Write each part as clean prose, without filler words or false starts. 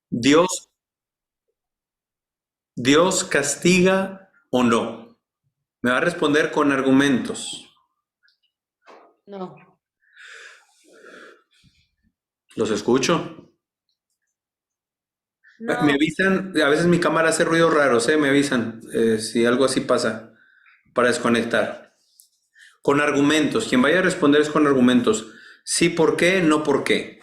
Dios, Dios castiga o no. Me va a responder con argumentos. No, Los escucho. Me no, avisan, a veces mi cámara hace ruidos raros, me avisan si algo así pasa para desconectar. Con argumentos. Quien vaya a responder es con argumentos. Sí, ¿por qué? No, ¿por qué?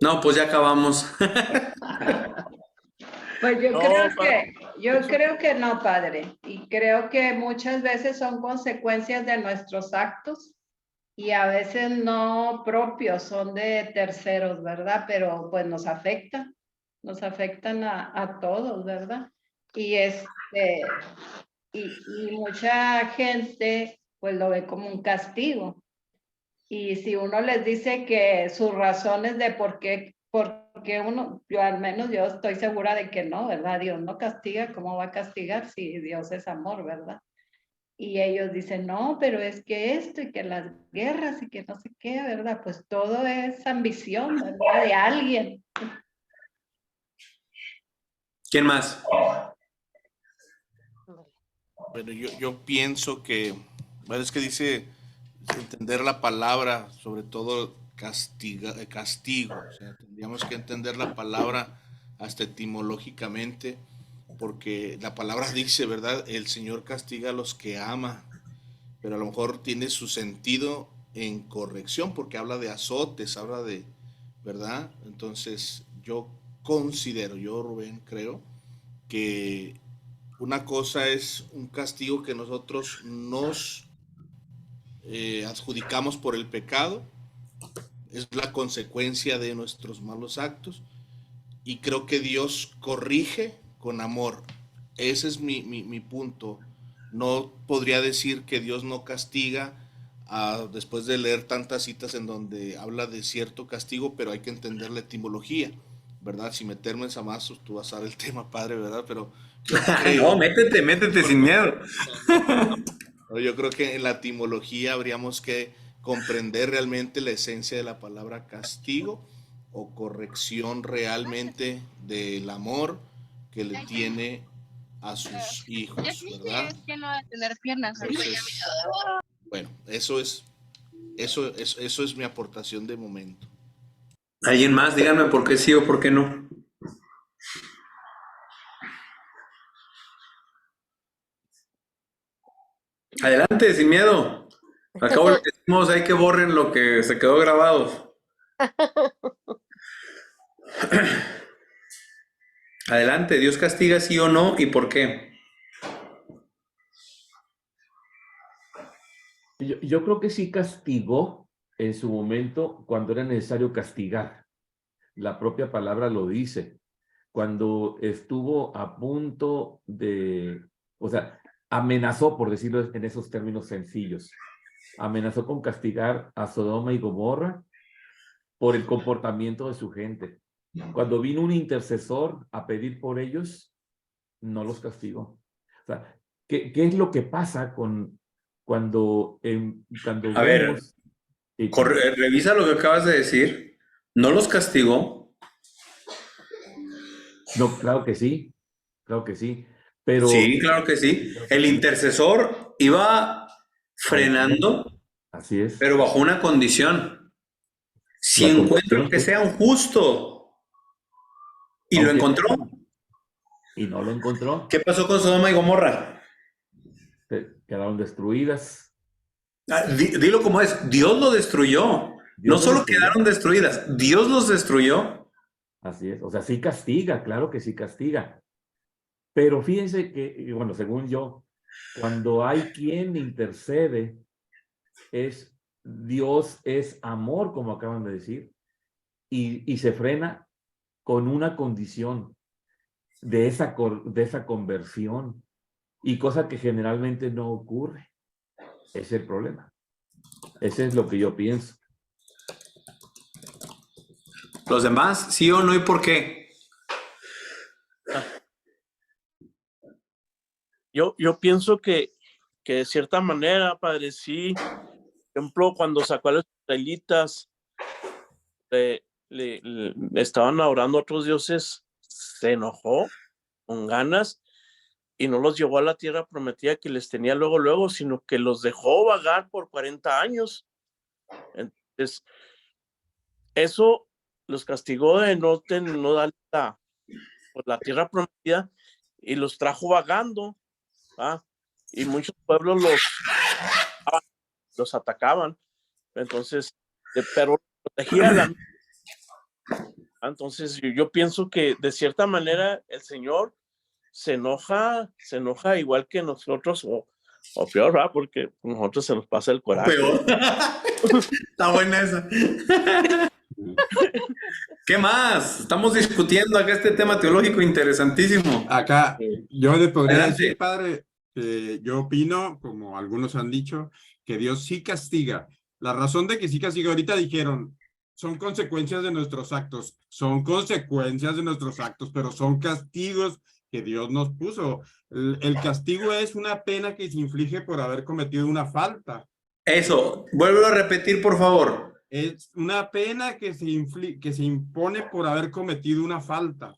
No, pues ya acabamos. pues yo creo No, yo creo que no, padre. Y creo que muchas veces son consecuencias de nuestros actos y a veces no propios, son de terceros, ¿verdad? Pero pues nos afectan a todos, ¿verdad? Y y mucha gente pues lo ve como un castigo. Y si uno les dice que sus razones de por qué uno, yo al menos yo estoy segura de que no, ¿verdad? Dios no castiga, ¿cómo va a castigar si Dios es amor, ¿verdad? Y ellos dicen, no, pero es que esto y que las guerras y que no sé qué, ¿verdad? Pues todo es ambición, ¿verdad? De alguien. ¿Quién más? pero yo pienso que, bueno, es que dice entender la palabra, sobre todo castigo. O sea, tendríamos que entender la palabra hasta etimológicamente, porque la palabra dice, ¿verdad? El Señor castiga a los que ama, pero a lo mejor tiene su sentido en corrección, porque habla de azotes, habla de, ¿verdad? Entonces, yo, Rubén, creo que una cosa es un castigo que nosotros nos adjudicamos por el pecado, es la consecuencia de nuestros malos actos, y creo que Dios corrige con amor. Ese es mi punto. No podría decir que Dios no castiga después de leer tantas citas en donde habla de cierto castigo, pero hay que entender la etimología, ¿verdad? Si meterme en Samazos, tú vas a ver el tema, padre, ¿verdad? Pero yo No, creo, métete, métete sin miedo. yo creo que en la etimología habríamos que comprender realmente la esencia de la palabra castigo o corrección realmente del amor que le tiene a sus hijos, ¿verdad? Entonces, bueno, eso es mi aportación de momento. ¿Alguien más? Díganme por qué sí o por qué no. Adelante, sin miedo. Al cabo le decimos, hay que borren lo que se quedó grabado. Adelante, ¿Dios castiga sí o no y por qué? Yo creo que sí castigó en su momento cuando era necesario castigar. La propia palabra lo dice. Cuando estuvo a punto de, o sea, amenazó, por decirlo en esos términos sencillos, amenazó con castigar a Sodoma y Gomorra por el comportamiento de su gente. Cuando vino un intercesor a pedir por ellos, no los castigó. O sea, ¿qué es lo que pasa cuando A ver, vemos... Sí, padre. revisa lo que acabas de decir. ¿No los castigó? No, claro que sí, Sí, pero claro que sí. creo que El sí, intercesor iba a detener, frenando, así es, pero bajo una condición. Si la encuentro conversión, que sí, sea un justo y lo aunque encontró, y no lo encontró, ¿qué pasó con Sodoma y Gomorra? quedaron destruidas, Dilo como es, Dios lo destruyó. No Dios lo solo destruyó, quedaron destruidas, Dios los destruyó. así es, o sea, sí castiga, claro que sí castiga, pero fíjense que, y bueno, según yo, cuando hay quien intercede, es Dios es amor, como acaban de decir, y se frena con una condición de esa conversión, y cosa que generalmente no ocurre. Ese es el problema. Ese es lo que yo pienso. Los demás, sí o no y por qué. Yo pienso que que de cierta manera, Padre, sí, por ejemplo, cuando sacó a los israelitas, le estaban adorando a otros dioses, se enojó con ganas y no los llevó a la tierra prometida que les tenía luego, sino que los dejó vagar por 40 años. Entonces, eso los castigó de no dar la tierra prometida y los trajo vagando, ¿va? Y muchos pueblos los atacaban. Entonces, pero protegía la. Entonces, yo pienso que de cierta manera el Señor se enoja igual que nosotros, o peor, ¿verdad? Porque a nosotros se nos pasa el coraje. Peor. Está buena esa. ¿Qué más? Estamos discutiendo acá este tema teológico interesantísimo. Acá yo le podría Adelante. decir, padre, que yo opino, como algunos han dicho, que Dios sí castiga. La razón de que sí castiga, ahorita dijeron, son consecuencias de nuestros actos, pero son castigos que Dios nos puso. El castigo es una pena que se inflige por haber cometido una falta. Eso, vuelvo a repetir, por favor. Es una pena que se impone por haber cometido una falta.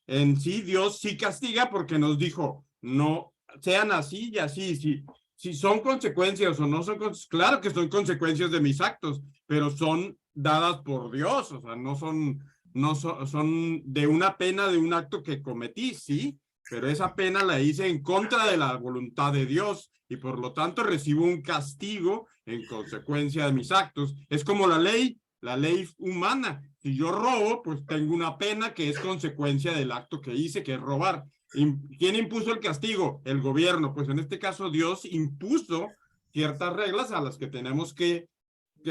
En sí, Dios sí castiga porque nos dijo, no sean así y así. Si son consecuencias o no son consecuencias, claro que son consecuencias de mis actos, pero son dadas por Dios, o sea, son de una pena de un acto que cometí, sí, pero esa pena la hice en contra de la voluntad de Dios y por lo tanto recibo un castigo en consecuencia de mis actos. Es como la ley humana. Si yo robo, pues tengo una pena que es consecuencia del acto que hice, que es robar. ¿Quién impuso el castigo? El gobierno. Pues en este caso Dios impuso ciertas reglas a las que tenemos que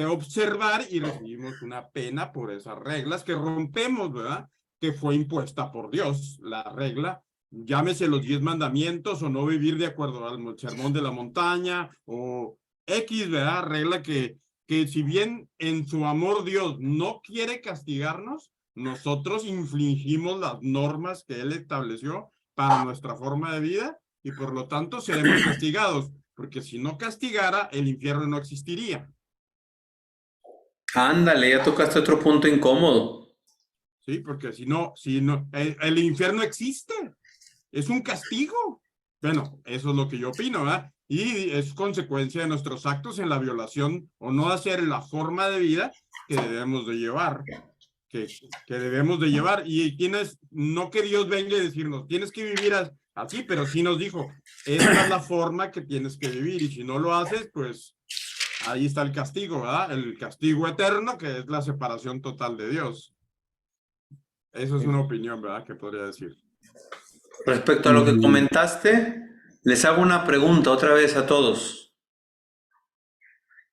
observar y recibimos una pena por esas reglas que rompemos, ¿verdad? Que fue impuesta por Dios, la regla, llámese los 10 mandamientos o no vivir de acuerdo al sermón de la montaña o X, ¿verdad? Regla que si bien en su amor Dios no quiere castigarnos, nosotros infringimos las normas que Él estableció para nuestra forma de vida y por lo tanto seremos castigados, porque si no castigara, el infierno no existiría. Ándale, ya tocaste otro punto incómodo. Sí, porque si no, el infierno existe, es un castigo. Bueno, eso es lo que yo opino, ¿verdad? Y es consecuencia de nuestros actos en la violación o no hacer la forma de vida que debemos de llevar, que debemos de llevar. Y quienes, no que Dios venga y decirnos, tienes que vivir así, pero sí nos dijo, esta es la forma que tienes que vivir y si no lo haces, pues ahí está el castigo, ¿verdad? El castigo eterno, que es la separación total de Dios. Eso es una opinión, ¿verdad? Que podría decir. Respecto a lo que comentaste, les hago una pregunta otra vez a todos.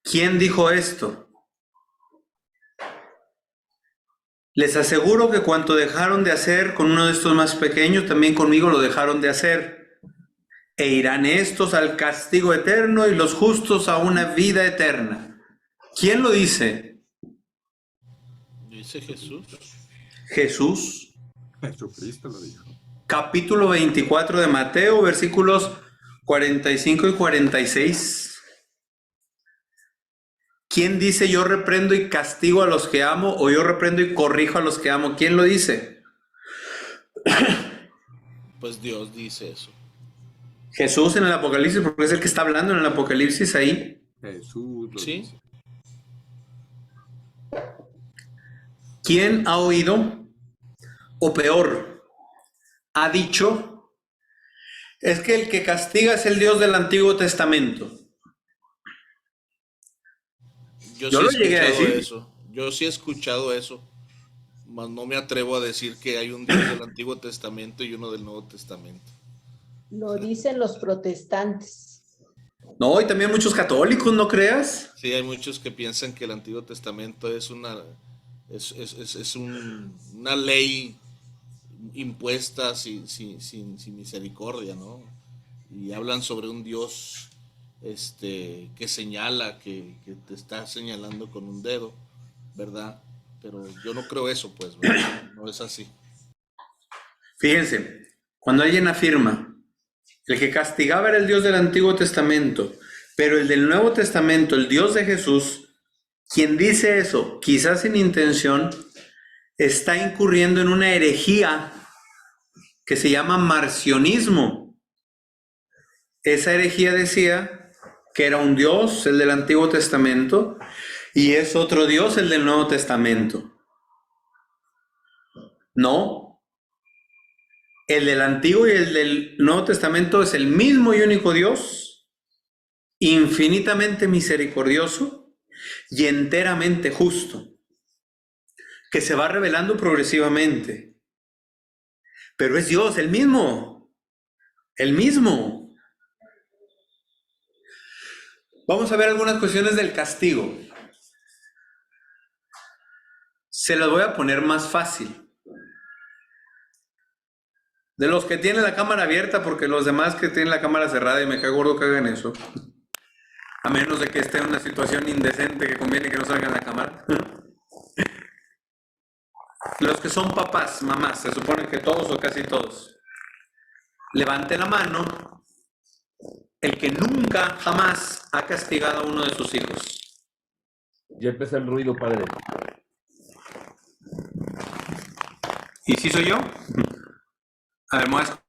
¿Quién dijo esto? Les aseguro que cuanto dejaron de hacer con uno de estos más pequeños, también conmigo lo dejaron de hacer. E irán estos al castigo eterno y los justos a una vida eterna. ¿Quién lo dice? Dice Jesús. Jesús. Jesucristo lo dijo. Capítulo 24 de Mateo, versículos 45 y 46. ¿Quién dice yo reprendo y castigo a los que amo o yo reprendo y corrijo a los que amo? ¿Quién lo dice? Pues Dios dice eso. Jesús en el Apocalipsis, porque es el que está hablando en el Apocalipsis ahí. Jesús lo Sí. dice. ¿Quién ha oído? O peor, ha dicho, es que el que castiga es el Dios del Antiguo Testamento. Yo sí lo he llegué a escuchado decir. eso. Yo sí he escuchado eso. Mas no me atrevo a decir que hay un Dios del Antiguo Testamento y uno del Nuevo Testamento. Lo dicen los protestantes. No, y también muchos católicos, ¿no creas? Sí, hay muchos que piensan que el Antiguo Testamento es una ley impuesta sin misericordia, ¿no? Y hablan sobre un Dios que señala, que te está señalando con un dedo, ¿verdad? Pero yo no creo eso, pues, ¿verdad? No es así. Fíjense, cuando alguien afirma El que castigaba era el Dios del Antiguo Testamento, pero el del Nuevo Testamento, el Dios de Jesús, quien dice eso, quizás sin intención, está incurriendo en una herejía que se llama marcionismo. Esa herejía decía que era un Dios, el del Antiguo Testamento, y es otro Dios, el del Nuevo Testamento. No, el del Antiguo y el del Nuevo Testamento es el mismo y único Dios, infinitamente misericordioso y enteramente justo, que se va revelando progresivamente. Pero es Dios, el mismo, el mismo. Vamos a ver algunas cuestiones del castigo. Se las voy a poner más fácil. De los que tienen la cámara abierta, porque los demás que tienen la cámara cerrada, y me cae gordo que hagan eso. A menos de que esté en una situación indecente que conviene que no salgan la cámara. Los que son papás, mamás, se supone que todos o casi todos. Levante la mano el que nunca, jamás ha castigado a uno de sus hijos. Ya empezó el ruido, padre. ¿Y si soy yo? A ver, muestra.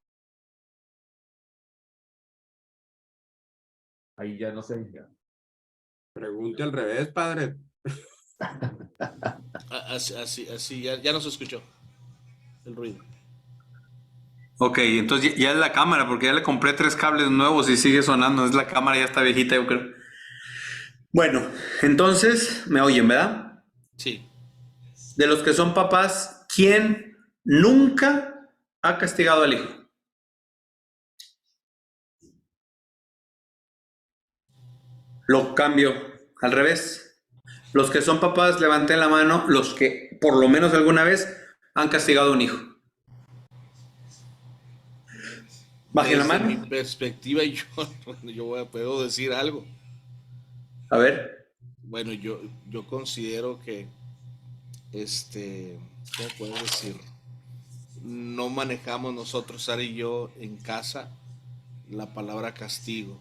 Ahí ya no sé. Pregunte al revés, padre. Así, ya no se escuchó el ruido. Ok, entonces ya es la cámara, porque ya le compré 3 cables nuevos y sigue sonando. Es la cámara, ya está viejita, yo creo. Bueno, entonces, me oyen, ¿verdad? Sí. De los que son papás, ¿quién nunca ha castigado al hijo? Lo cambio al revés. Los que son papás, levanten la mano, los que por lo menos alguna vez han castigado a un hijo. Bajen la Desde mano. mi perspectiva, puedo decir algo. A ver. Bueno, yo considero que, ¿cómo puedo decir? No manejamos nosotros, Sara y yo, en casa la palabra castigo,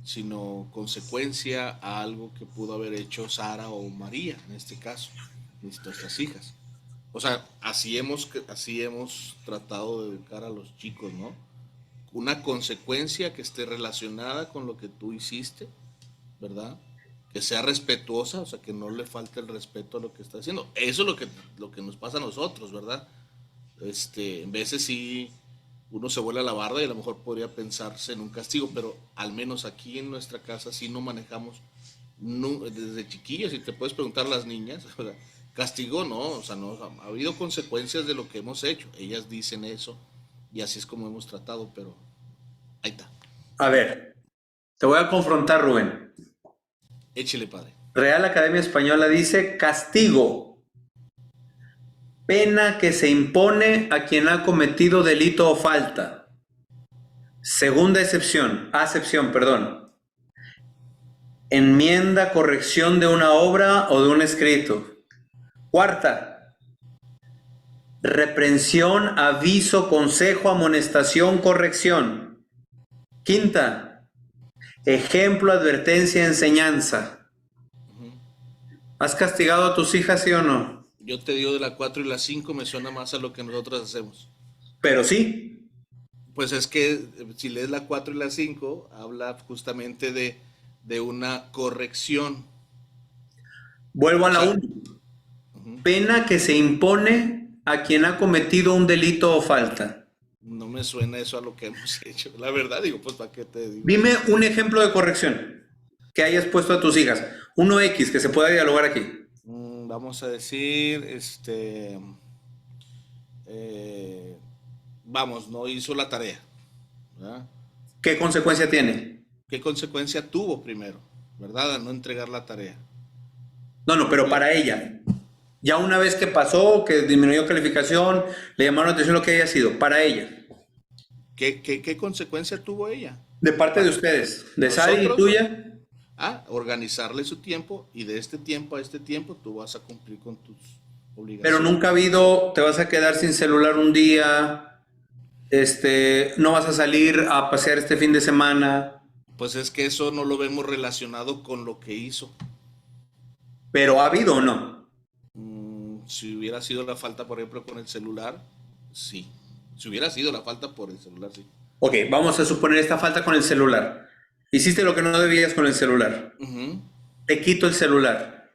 sino consecuencia a algo que pudo haber hecho Sara o María, en este caso, nuestras hijas. O sea, así hemos tratado de educar a los chicos, ¿no? Una consecuencia que esté relacionada con lo que tú hiciste, ¿verdad? Que sea respetuosa, o sea, que no le falte el respeto a lo que está haciendo. Eso es lo que nos pasa a nosotros, ¿verdad? En veces sí uno se vuela la barda y a lo mejor podría pensarse en un castigo, pero al menos aquí en nuestra casa sí no manejamos desde chiquillos, y te puedes preguntar a las niñas, ¿verdad? Castigo no, o sea, no, ha habido consecuencias de lo que hemos hecho. Ellas dicen eso y así es como hemos tratado, pero ahí está. A ver, te voy a confrontar, Rubén. Échele, padre. Real Academia Española dice castigo, pena que se impone a quien ha cometido delito o falta. Segunda acepción, enmienda, corrección de una obra o de un escrito. Cuarta, reprensión, aviso, consejo, amonestación, corrección. Quinta, ejemplo, advertencia, enseñanza. ¿Has castigado a tus hijas, sí o no? Yo te digo de la 4 y la 5, me suena más a lo que nosotros hacemos. Pero sí. Pues es que si lees la 4 y la 5, habla justamente de una corrección. Vuelvo a la 1. Pena que se impone a quien ha cometido un delito o falta. No me suena eso a lo que hemos hecho. La verdad, digo, pues, ¿para qué te digo? Dime un ejemplo de corrección que hayas puesto a tus hijas. Uno X, que se pueda dialogar aquí. Vamos a decir, vamos, no hizo la tarea, ¿verdad? ¿Qué consecuencia tiene? ¿Qué consecuencia tuvo primero, verdad, a no entregar la tarea? No, pero para ella. Ya una vez que pasó, que disminuyó calificación, le llamaron la atención lo que haya sido, para ella. ¿Qué consecuencia tuvo ella? De parte de ustedes, de Sari y tuya. Organizarle su tiempo, y de este tiempo a este tiempo tú vas a cumplir con tus obligaciones. Pero nunca ha habido, te vas a quedar sin celular un día, No vas a salir a pasear este fin de semana, Pues es que eso no lo vemos relacionado con lo que hizo. pero ¿ha habido o no? Si hubiera sido la falta, por ejemplo, con el celular, sí. Si hubiera sido la falta por el celular, sí. Ok, vamos a suponer esta falta con el celular. Hiciste lo que no debías con el celular. Ujú. Te quito el celular.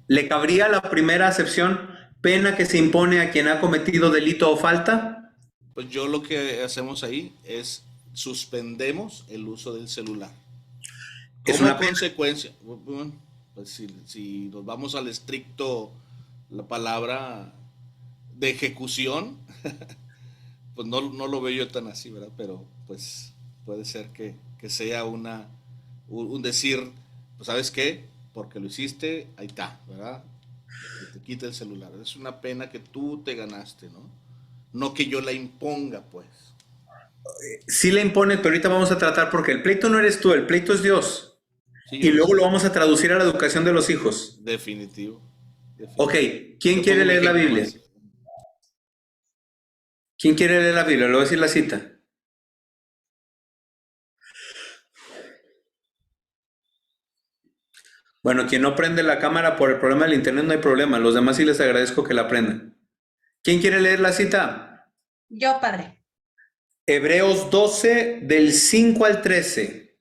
¿Le cabría la primera acepción pena que se impone a quien ha cometido delito o falta? Pues yo lo que hacemos ahí es suspendemos el uso del celular. Es Como una pena. consecuencia, bueno, pues si nos vamos al estricto, la palabra de ejecución, pues no lo veo yo tan así, ¿verdad? Pero pues puede ser que sea un decir, pues sabes qué, porque lo hiciste, ahí está, ¿verdad? Que te quite el celular. Es una pena que tú te ganaste, ¿no? No que yo la imponga, pues. Sí le impone, pero ahorita vamos a tratar porque el pleito no eres tú, el pleito es Dios. Sí, Y yo lo luego sé. lo vamos a traducir a la educación de los hijos. Definitivo. Ok, Definitivo. ¿quién Yo quiere pongo mi leer la ejemplo Biblia? más. ¿Quién quiere leer la Biblia? Le voy a decir la cita. Bueno, quien no prende la cámara por el problema del internet no hay problema. Los demás sí les agradezco que la prendan. ¿Quién quiere leer la cita? Yo, padre. Hebreos 12 del 5 al 13.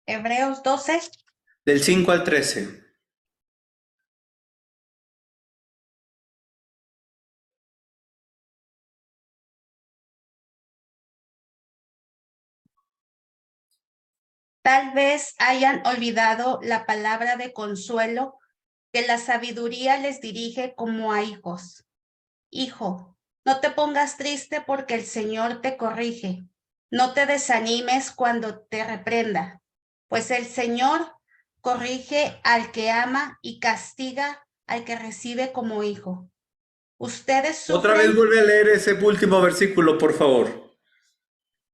Hebreos 12. Del 5 al 13. Tal vez hayan olvidado la palabra de consuelo que la sabiduría les dirige como a hijos. Hijo, no te pongas triste porque el Señor te corrige. No te desanimes cuando te reprenda, pues el Señor corrige al que ama y castiga al que recibe como hijo. Ustedes Otra vez sufren, vuelve a leer ese último versículo, por favor.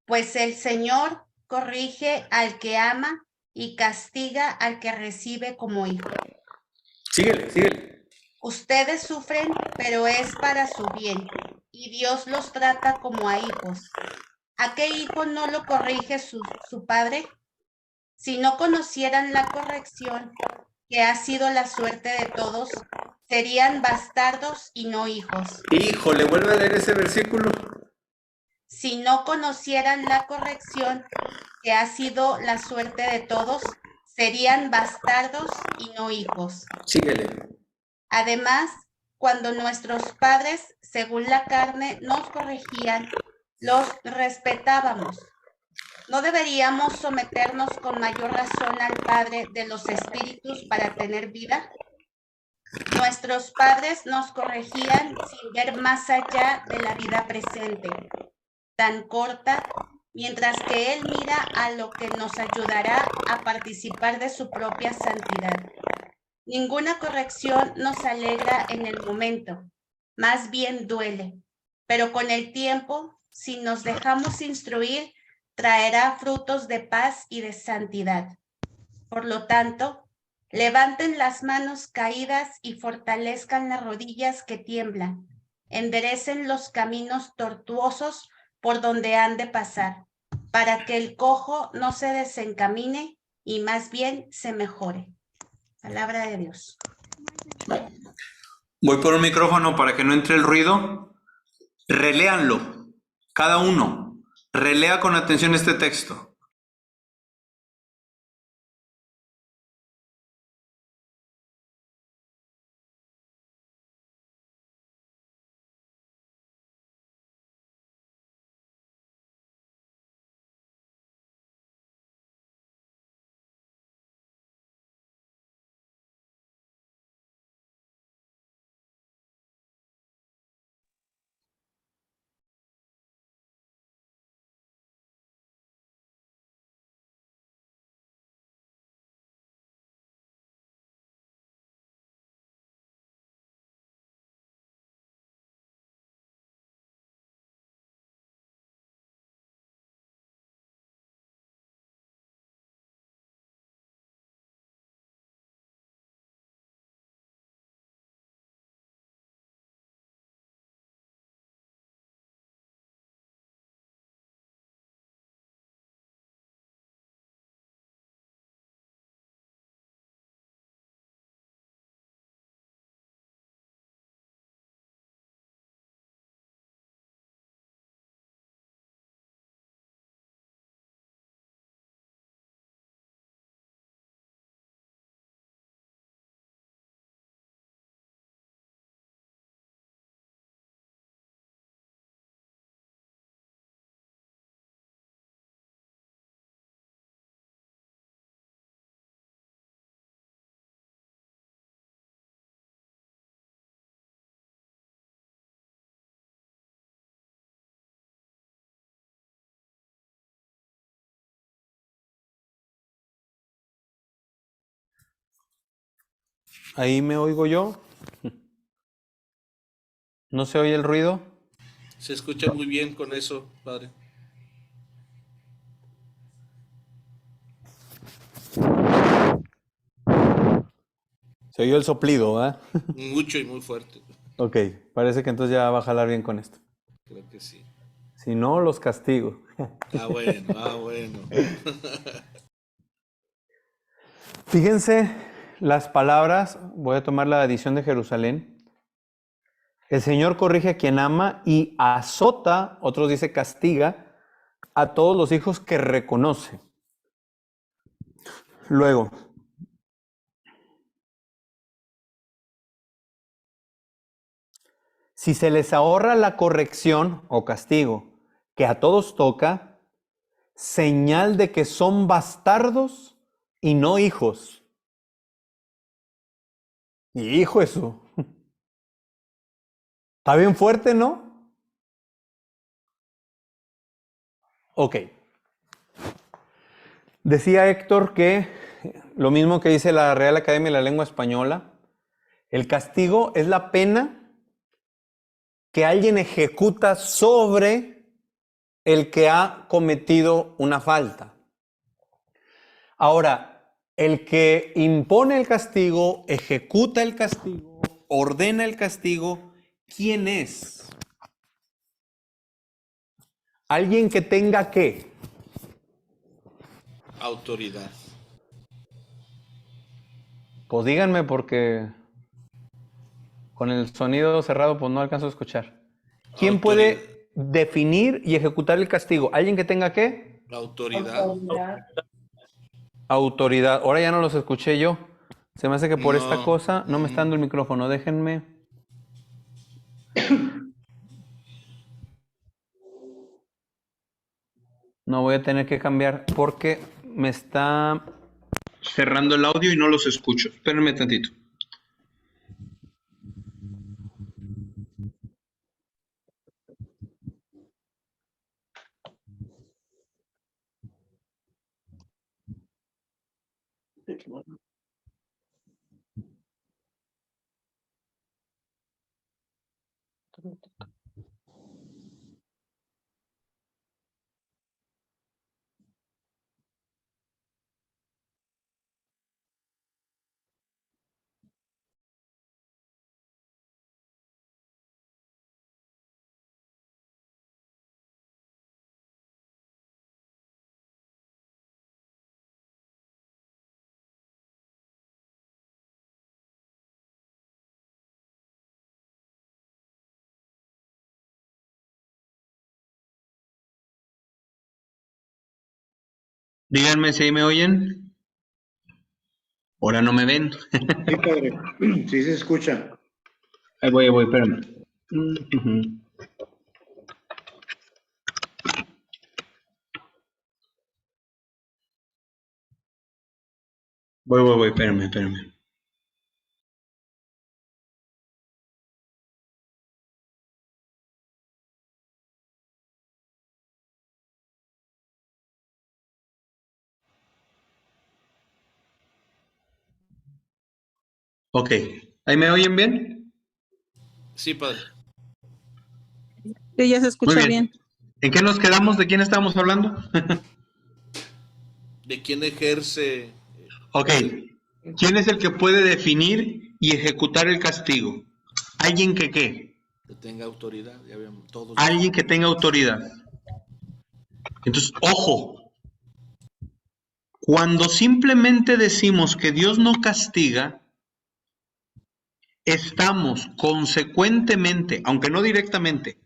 pues el Señor corrige al que ama y castiga al que recibe como hijo. Síguele, síguele. Ustedes sufren, pero es para su bien, y Dios los trata como a hijos. ¿A qué hijo no lo corrige su padre? Si no conocieran la corrección, que ha sido la suerte de todos, serían bastardos y no hijos. Híjole, vuelve a leer ese versículo. Si no conocieran la corrección, que ha sido la suerte de todos, serían bastardos y no hijos. Síguele. Además, cuando nuestros padres, según la carne, nos corregían, los respetábamos. ¿No deberíamos someternos con mayor razón al Padre de los Espíritus para tener vida? Nuestros padres nos corregían sin ver más allá de la vida presente, tan corta, mientras que Él mira a lo que nos ayudará a participar de su propia santidad. Ninguna corrección nos alegra en el momento, más bien duele, pero con el tiempo, si nos dejamos instruir, traerá frutos de paz y de santidad. Por lo tanto, levanten las manos caídas y fortalezcan las rodillas que tiemblan. Enderecen los caminos tortuosos por donde han de pasar, para que el cojo no se desencamine y más bien se mejore. Palabra de Dios. Voy por un micrófono para que no entre el ruido. Reléanlo, cada uno. Relea con atención este texto. ¿Ahí me oigo yo? ¿No se oye el ruido? Se escucha muy bien con eso, padre. Se oyó el soplido, ¿eh? Mucho y muy fuerte. Ok, parece que entonces ya va a jalar bien con esto. Creo que sí. Si no, los castigo. Bueno. Fíjense las palabras, voy a tomar la edición de Jerusalén. El Señor corrige a quien ama y azota, otros dice castiga, a todos los hijos que reconoce. Luego, si se les ahorra la corrección o castigo que a todos toca, señal de que son bastardos y no hijos. Y hijo eso. Está bien fuerte, ¿no? Ok. Decía Héctor que lo mismo que dice la Real Academia de la Lengua Española, el castigo es la pena que alguien ejecuta sobre el que ha cometido una falta. Ahora, el que impone el castigo, ejecuta el castigo, ordena el castigo, ¿quién es? Alguien que tenga ¿qué? Autoridad. Pues díganme porque con el sonido cerrado pues no alcanzo a escuchar. ¿Quién Autoridad. puede definir y ejecutar el castigo? ¿Alguien que tenga qué? Autoridad. Autoridad. Ahora ya no los escuché yo. Se me hace que por esta No. cosa no me está dando el micrófono. Déjenme. No voy a tener que cambiar porque me está cerrando el audio y no los escucho. Espérenme tantito. Díganme si ahí me oyen. Ahora no me ven. Sí, padre. Sí se escucha. Ahí voy, espérame. Voy, espérame. Ok, ¿ahí me oyen bien? Sí, padre. Sí, ya se Muy escucha bien. bien. ¿En qué nos quedamos? ¿De quién estamos hablando? ¿De quién ejerce? Ok, ¿quién es el que puede definir y ejecutar el castigo? ¿Alguien que qué? Que tenga autoridad. Ya habíamos todos. Alguien que tenga autoridad. Entonces, ojo, cuando simplemente decimos que Dios no castiga, estamos consecuentemente, aunque no directamente,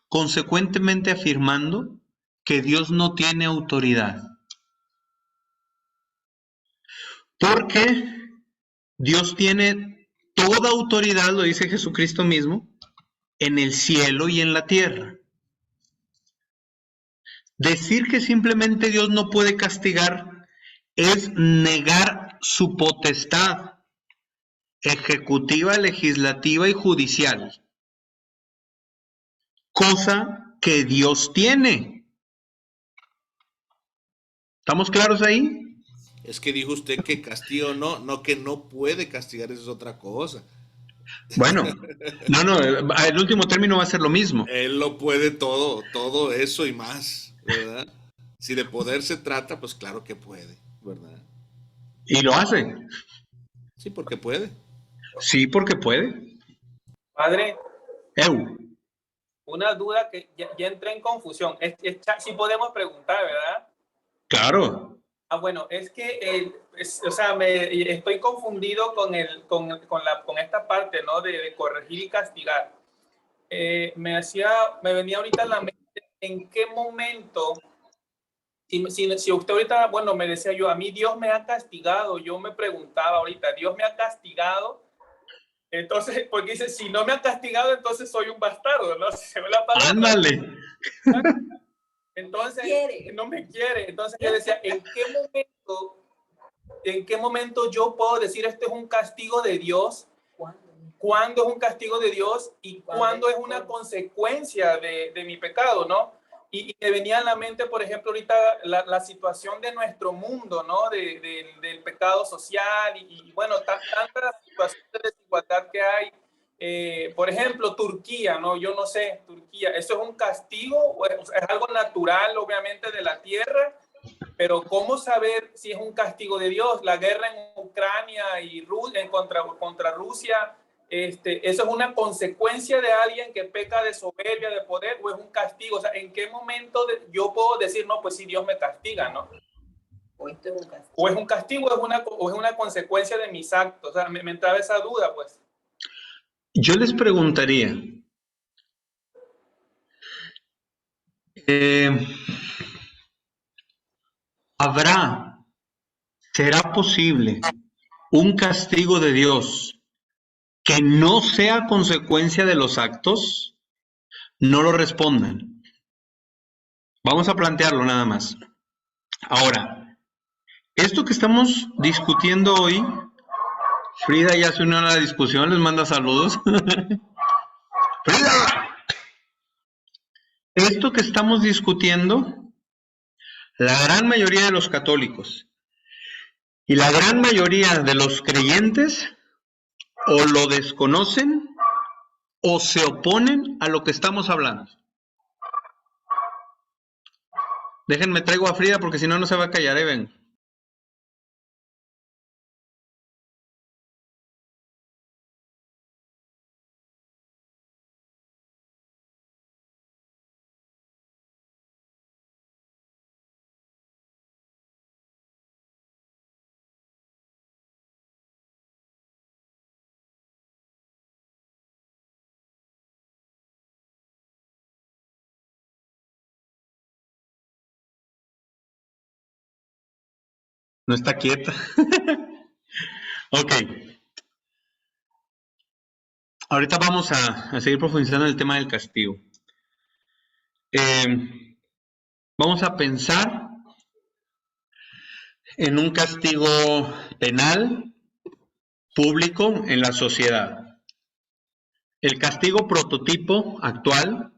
consecuentemente afirmando que Dios no tiene autoridad. Porque Dios tiene toda autoridad, lo dice Jesucristo mismo, en el cielo y en la tierra. Decir que simplemente Dios no puede castigar es negar su potestad ejecutiva, legislativa y judicial, cosa que Dios tiene. ¿Estamos claros ahí? Es que dijo usted que castiga o no, no que no puede castigar, eso es otra cosa. Bueno, no, el último término va a ser lo mismo. Él lo puede todo, todo eso y más, ¿verdad? Si de poder se trata, pues claro que puede, ¿verdad? Y lo hace. Sí, porque puede. Sí, porque puede. Padre, Eu. una duda que ya entré en confusión. Sí podemos preguntar, ¿verdad? Claro. Bueno, es que, o sea, estoy confundido con esta parte, ¿no? De corregir y castigar. Me venía ahorita a la mente en qué momento, si usted ahorita, bueno, me decía yo, a mí Dios me ha castigado, yo me preguntaba ahorita, ¿Dios me ha castigado? Entonces, porque dice, si no me ha castigado, entonces soy un bastardo, ¿no? Si se me la palabra. Ándale. Entonces, no me quiere. Entonces yo decía, ¿en qué momento yo puedo decir esto es un castigo de Dios? ¿Cuándo es un castigo de Dios? ¿Y cuándo es una consecuencia de mi pecado, no? Y me venía a la mente, por ejemplo, ahorita la situación de nuestro mundo, ¿no? Del pecado social y bueno, tantas situaciones de desigualdad que hay. Por ejemplo, Turquía, ¿no? Yo no sé, Turquía, ¿eso es un castigo o es algo natural, obviamente, de la tierra? Pero ¿cómo saber si es un castigo de Dios? La guerra en Ucrania y contra Rusia, ¿eso es una consecuencia de alguien que peca de soberbia, de poder, o es un castigo? O sea, ¿en qué momento yo puedo decir, no, pues si Dios me castiga, ¿no? O es un castigo o es una consecuencia de mis actos. O sea, me entraba esa duda, pues. Yo les preguntaría, ¿será posible un castigo de Dios que no sea consecuencia de los actos? No lo respondan. Vamos a plantearlo nada más. Ahora, esto que estamos discutiendo hoy, Frida ya se unió a la discusión, les manda saludos. Frida, esto que estamos discutiendo, la gran mayoría de los católicos y la gran mayoría de los creyentes o lo desconocen o se oponen a lo que estamos hablando. Déjenme traigo a Frida porque si no, no se va a callar, ven. No está quieta. Ok. Ahorita vamos a seguir profundizando en el tema del castigo. Vamos a pensar en un castigo penal público en la sociedad. El castigo prototipo actual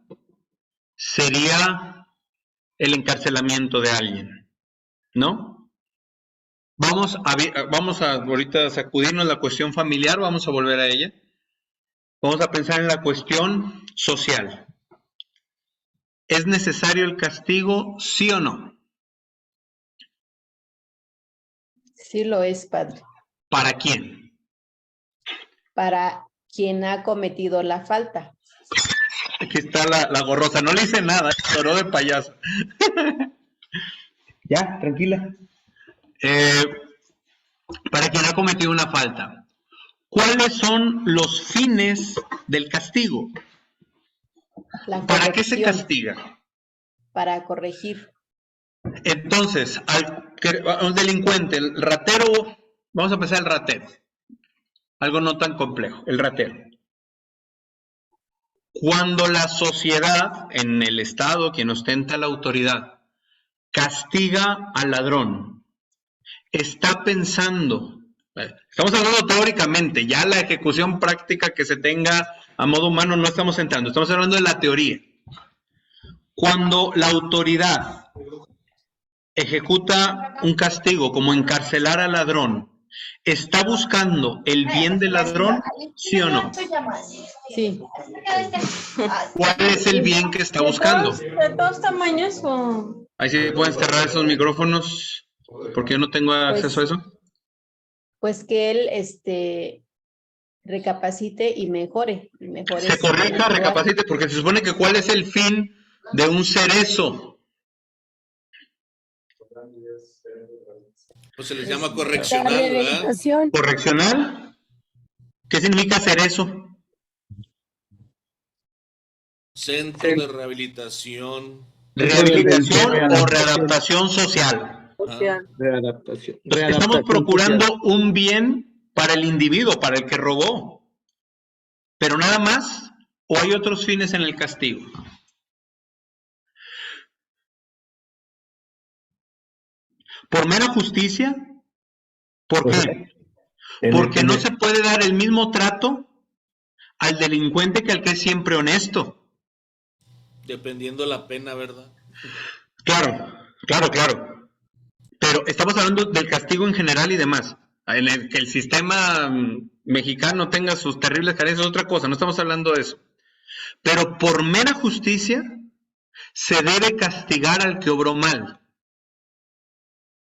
sería el encarcelamiento de alguien, ¿no? Vamos a ahorita sacudirnos la cuestión familiar, vamos a volver a ella. Vamos a pensar en la cuestión social. ¿Es necesario el castigo, sí o no? Sí lo es, padre. ¿Para quién? Para quien ha cometido la falta. Aquí está la gorrosa, no le hice nada, lloró de payaso. Ya, tranquila. Para quien ha cometido una falta. ¿Cuáles son los fines del castigo? ¿Para qué se castiga? Para corregir. Entonces, al delincuente, el ratero, vamos a empezar el ratero. Algo no tan complejo, el ratero. Cuando la sociedad, en el Estado, quien ostenta la autoridad, castiga al ladrón, está pensando, estamos hablando teóricamente, ya la ejecución práctica que se tenga a modo humano no estamos entrando, estamos hablando de la teoría. Cuando la autoridad ejecuta un castigo como encarcelar al ladrón, ¿está buscando el bien del ladrón? ¿Sí o no? Sí. ¿Cuál es el bien que está buscando? ¿De todos tamaños o...? Ahí sí pueden cerrar esos micrófonos, porque yo no tengo acceso a eso. Pues que él recapacite y mejore. Se corrija, recapacite, porque se supone que ¿cuál es el fin de un cerezo? Pues se les llama correccional, ¿verdad? ¿Correccional? ¿Qué significa cerezo? Centro de rehabilitación. Rehabilitación o readaptación social. Readaptación. Estamos procurando un bien para el individuo, para el que robó. Pero nada más, ¿o hay otros fines en el castigo? ¿Por mera justicia? ¿Por qué? Porque no se puede dar el mismo trato al delincuente que al que es siempre honesto. Dependiendo la pena, ¿verdad? Claro. Pero estamos hablando del castigo en general y demás. En el que el sistema mexicano tenga sus terribles carencias es otra cosa, no estamos hablando de eso. Pero por mera justicia se debe castigar al que obró mal.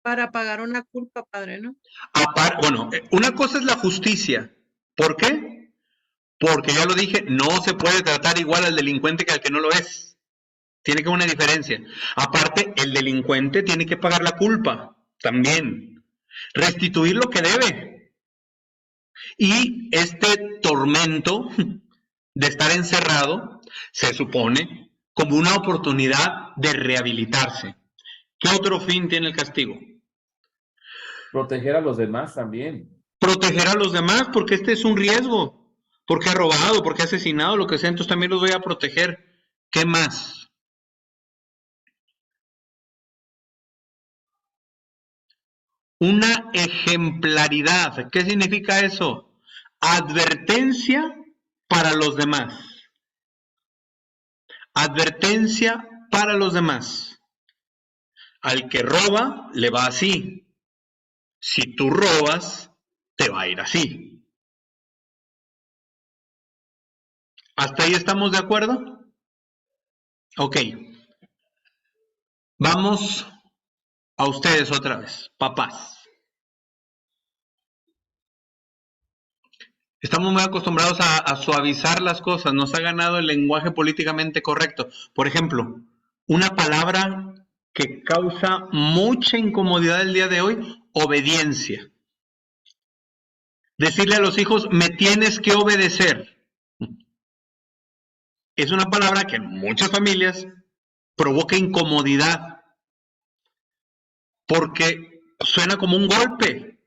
Para pagar una culpa, padre, ¿no? Bueno, una cosa es la justicia. ¿Por qué? Porque ya lo dije, no se puede tratar igual al delincuente que al que no lo es. Tiene que haber una diferencia. Aparte, el delincuente tiene que pagar la culpa también. Restituir lo que debe. Y este tormento de estar encerrado se supone como una oportunidad de rehabilitarse. ¿Qué otro fin tiene el castigo? Proteger a los demás también. Proteger a los demás, porque este es un riesgo. Porque ha robado, porque ha asesinado, lo que sea, entonces también los voy a proteger. ¿Qué más? Una ejemplaridad. ¿Qué significa eso? Advertencia para los demás. Advertencia para los demás. Al que roba, le va así. Si tú robas, te va a ir así. ¿Hasta ahí estamos de acuerdo? Ok. Vamos a ustedes otra vez, papás. Estamos muy acostumbrados a suavizar las cosas, nos ha ganado el lenguaje políticamente correcto. Por ejemplo, una palabra que causa mucha incomodidad el día de hoy, obediencia. Decirle a los hijos, me tienes que obedecer. Es una palabra que en muchas familias provoca incomodidad, porque suena como un golpe,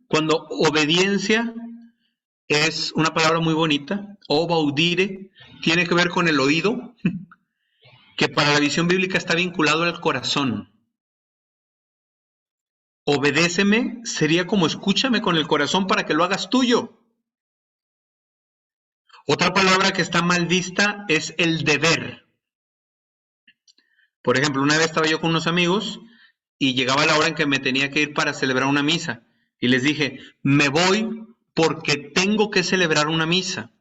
cuando obediencia es una palabra muy bonita. Obaudire tiene que ver con el oído, que para la visión bíblica está vinculado al corazón. Obedéceme sería como escúchame con el corazón para que lo hagas tuyo. Otra palabra que está mal vista es el deber. Por ejemplo, una vez estaba yo con unos amigos y llegaba la hora en que me tenía que ir para celebrar una misa. Y les dije, me voy porque tengo que celebrar una misa.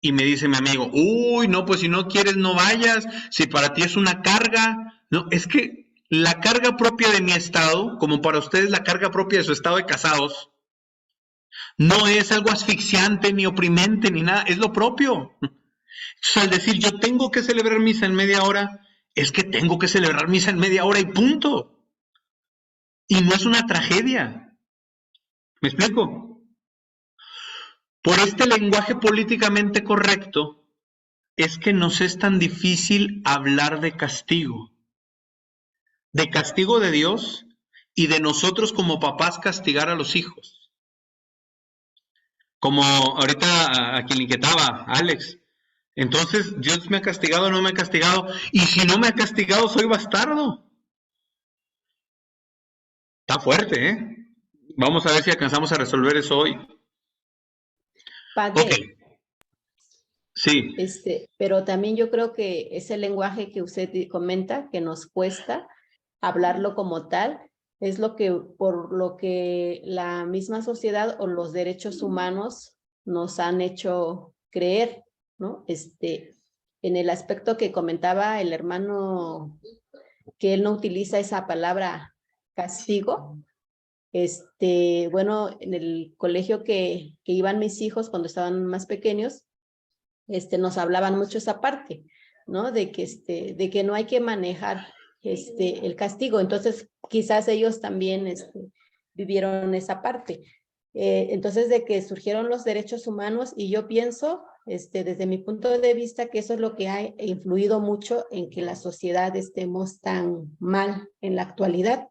Y me dice mi amigo, uy, no, pues si no quieres no vayas, si para ti es una carga. No, es que la carga propia de mi estado, como para ustedes la carga propia de su estado de casados, no es algo asfixiante, ni oprimente, ni nada, es lo propio. Entonces, al decir yo tengo que celebrar misa en media hora, es que tengo que celebrar misa en media hora y punto. Y no es una tragedia. ¿Me explico? Por este lenguaje políticamente correcto, es que nos es tan difícil hablar de castigo de Dios y de nosotros como papás castigar a los hijos. Como ahorita a quien le inquietaba, Alex. Entonces, ¿Dios me ha castigado o no me ha castigado? Y si no me ha castigado, soy bastardo. Está fuerte, ¿eh? Vamos a ver si alcanzamos a resolver eso hoy. Padre, Ok. Sí. pero también yo creo que ese lenguaje que usted comenta, que nos cuesta, hablarlo como tal, es por lo que la misma sociedad o los derechos humanos nos han hecho creer, ¿no? En el aspecto que comentaba el hermano, que él no utiliza esa palabra castigo. Bueno, en el colegio que iban mis hijos cuando estaban más pequeños, nos hablaban mucho esa parte, ¿no? De que no hay que manejar el castigo. Entonces, quizás ellos también vivieron esa parte. Entonces, de que surgieron los derechos humanos, y yo pienso, desde mi punto de vista, que eso es lo que ha influido mucho en que la sociedad estemos tan mal en la actualidad.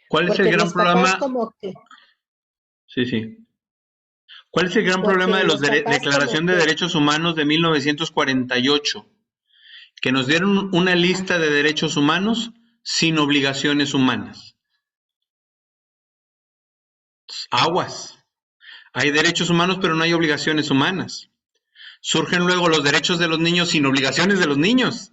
¿Cuál es Porque el gran los papás problema? como que... Sí, sí. ¿Cuál es el gran Porque problema de la los papás Declaración como de que... Derechos Humanos de 1948? Que nos dieron una lista de derechos humanos sin obligaciones humanas. Aguas. Hay derechos humanos, pero no hay obligaciones humanas. Surgen luego los derechos de los niños sin obligaciones de los niños.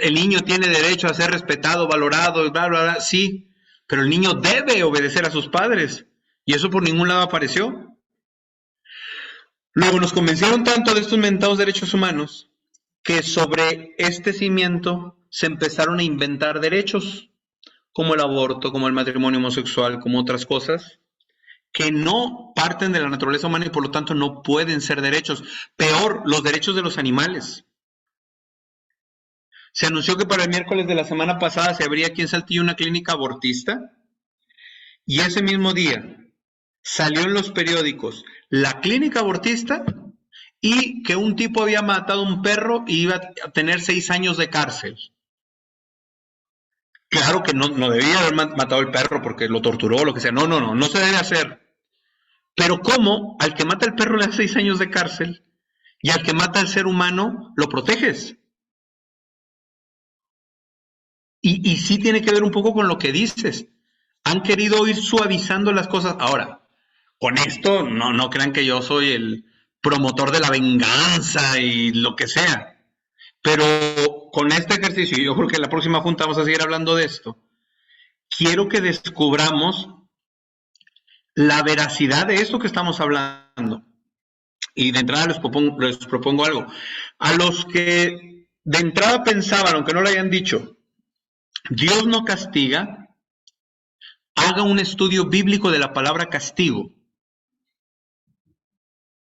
El niño tiene derecho a ser respetado, valorado, bla, bla, bla, sí, pero el niño debe obedecer a sus padres, y eso por ningún lado apareció. Luego nos convencieron tanto de estos mentados derechos humanos que sobre este cimiento se empezaron a inventar derechos, como el aborto, como el matrimonio homosexual, como otras cosas, que no parten de la naturaleza humana y por lo tanto no pueden ser derechos. Peor, los derechos de los animales. Se anunció que para el miércoles de la semana pasada se abría aquí en Saltillo una clínica abortista, y ese mismo día salió en los periódicos la clínica abortista y que un tipo había matado a un perro y iba a tener 6 años de cárcel. Claro que no debía haber matado al perro porque lo torturó o lo que sea. No se debe hacer. Pero ¿cómo al que mata al perro le da 6 años de cárcel y al que mata al ser humano lo proteges? Y sí tiene que ver un poco con lo que dices. Han querido ir suavizando las cosas. Ahora, con esto no crean que yo soy el promotor de la venganza y lo que sea. Pero con este ejercicio, y yo creo que en la próxima junta vamos a seguir hablando de esto, quiero que descubramos la veracidad de esto que estamos hablando. Y de entrada les propongo algo. A los que de entrada pensaban, aunque no lo hayan dicho, Dios no castiga, haga un estudio bíblico de la palabra castigo.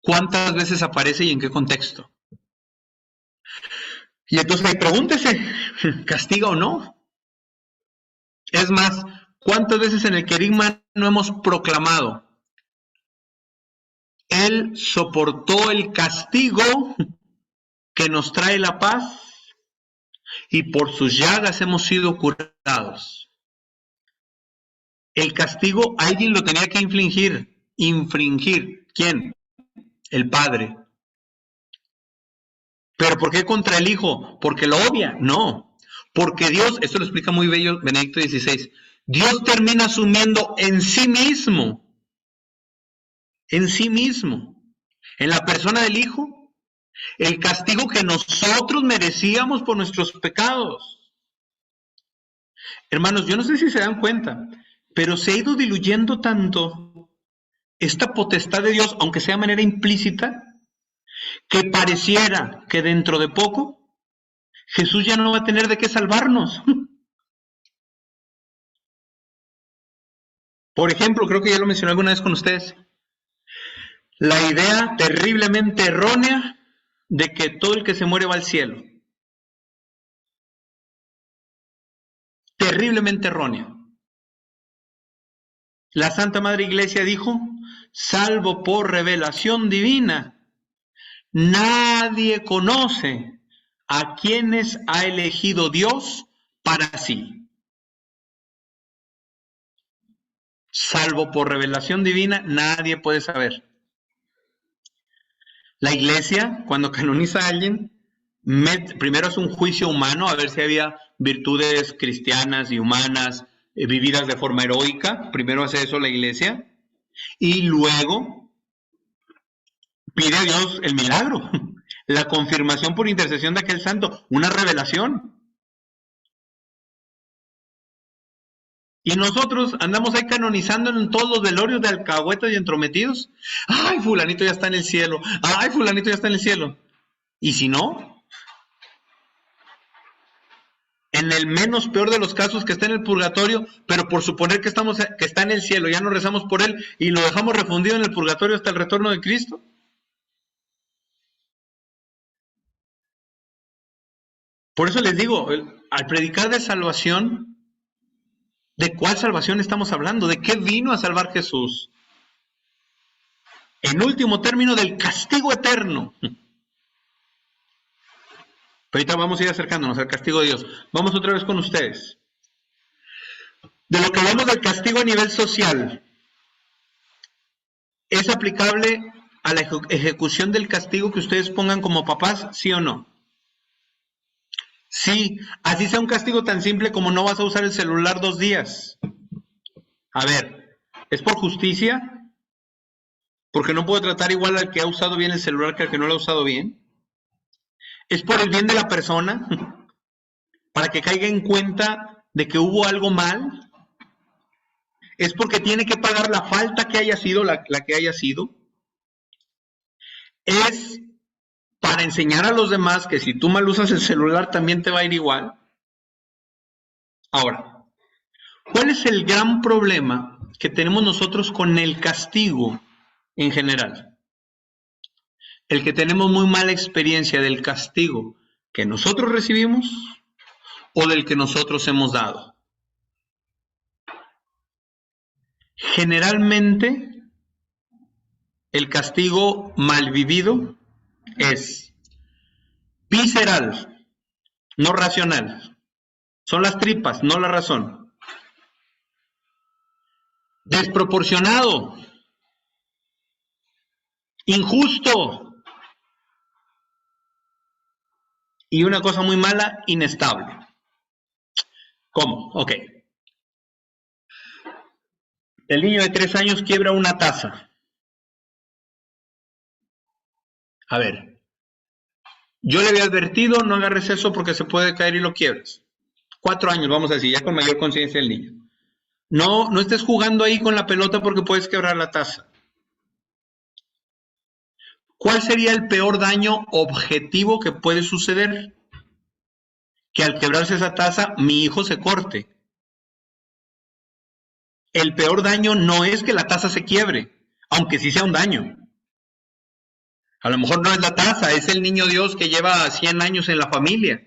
¿Cuántas veces aparece y en qué contexto? Y entonces ahí pregúntese, ¿castiga o no? Es más, ¿cuántas veces en el querigma no hemos proclamado? Él soportó el castigo que nos trae la paz y por sus llagas hemos sido curados. El castigo alguien lo tenía que infringir. ¿Quién? El Padre. ¿Pero por qué contra el Hijo? ¿Porque lo odia? No. Porque Dios, esto lo explica muy bello Benedicto XVI, Dios termina asumiendo en sí mismo, en la persona del Hijo, el castigo que nosotros merecíamos por nuestros pecados. Hermanos, yo no sé si se dan cuenta, pero se ha ido diluyendo tanto esta potestad de Dios, aunque sea de manera implícita, que pareciera que dentro de poco Jesús ya no va a tener de qué salvarnos. Por ejemplo, creo que ya lo mencioné alguna vez con ustedes, la idea terriblemente errónea de que todo el que se muere va al cielo. Terriblemente errónea. La Santa Madre Iglesia dijo, salvo por revelación divina, nadie conoce a quienes ha elegido Dios para sí. Salvo por revelación divina, nadie puede saber. La Iglesia, cuando canoniza a alguien, primero hace un juicio humano a ver si había virtudes cristianas y humanas vividas de forma heroica. Primero hace eso la Iglesia. Y luego pide a Dios el milagro, la confirmación por intercesión de aquel santo, una revelación. Y nosotros andamos ahí canonizando en todos los velorios de alcahuetas y entrometidos. Ay, fulanito ya está en el cielo. Ay, fulanito ya está en el cielo. Y si no, en el menos peor de los casos que está en el purgatorio, pero por suponer que está en el cielo, ya no rezamos por él y lo dejamos refundido en el purgatorio hasta el retorno de Cristo. Por eso les digo, al predicar de salvación, ¿de cuál salvación estamos hablando? ¿De qué vino a salvar Jesús? En último término, del castigo eterno. Pero ahorita vamos a ir acercándonos al castigo de Dios. Vamos otra vez con ustedes. De lo que hablamos del castigo a nivel social, ¿es aplicable a la ejecución del castigo que ustedes pongan como papás, sí o no? Sí, así sea un castigo tan simple como no vas a usar el celular 2 días. A ver, ¿es por justicia? Porque no puedo tratar igual al que ha usado bien el celular que al que no lo ha usado bien. ¿Es por el bien de la persona? Para que caiga en cuenta de que hubo algo mal. ¿Es porque tiene que pagar la falta que haya sido, la que haya sido? ¿Es para enseñar a los demás que si tú mal usas el celular también te va a ir igual? Ahora, ¿cuál es el gran problema que tenemos nosotros con el castigo en general? El que tenemos muy mala experiencia del castigo que nosotros recibimos o del que nosotros hemos dado. Generalmente, el castigo mal vivido es visceral, no racional. Son las tripas, no la razón. Desproporcionado, injusto. Y una cosa muy mala, inestable. ¿Cómo? Ok. El niño de 3 años quiebra una taza. A ver, yo le había advertido, no agarres eso porque se puede caer y lo quiebras. 4 años, vamos a decir, ya con mayor conciencia del niño. No estés jugando ahí con la pelota porque puedes quebrar la taza. ¿Cuál sería el peor daño objetivo que puede suceder? Que al quebrarse esa taza, mi hijo se corte. El peor daño no es que la taza se quiebre, aunque sí sea un daño. A lo mejor no es la taza, es el niño Dios que lleva 100 años en la familia.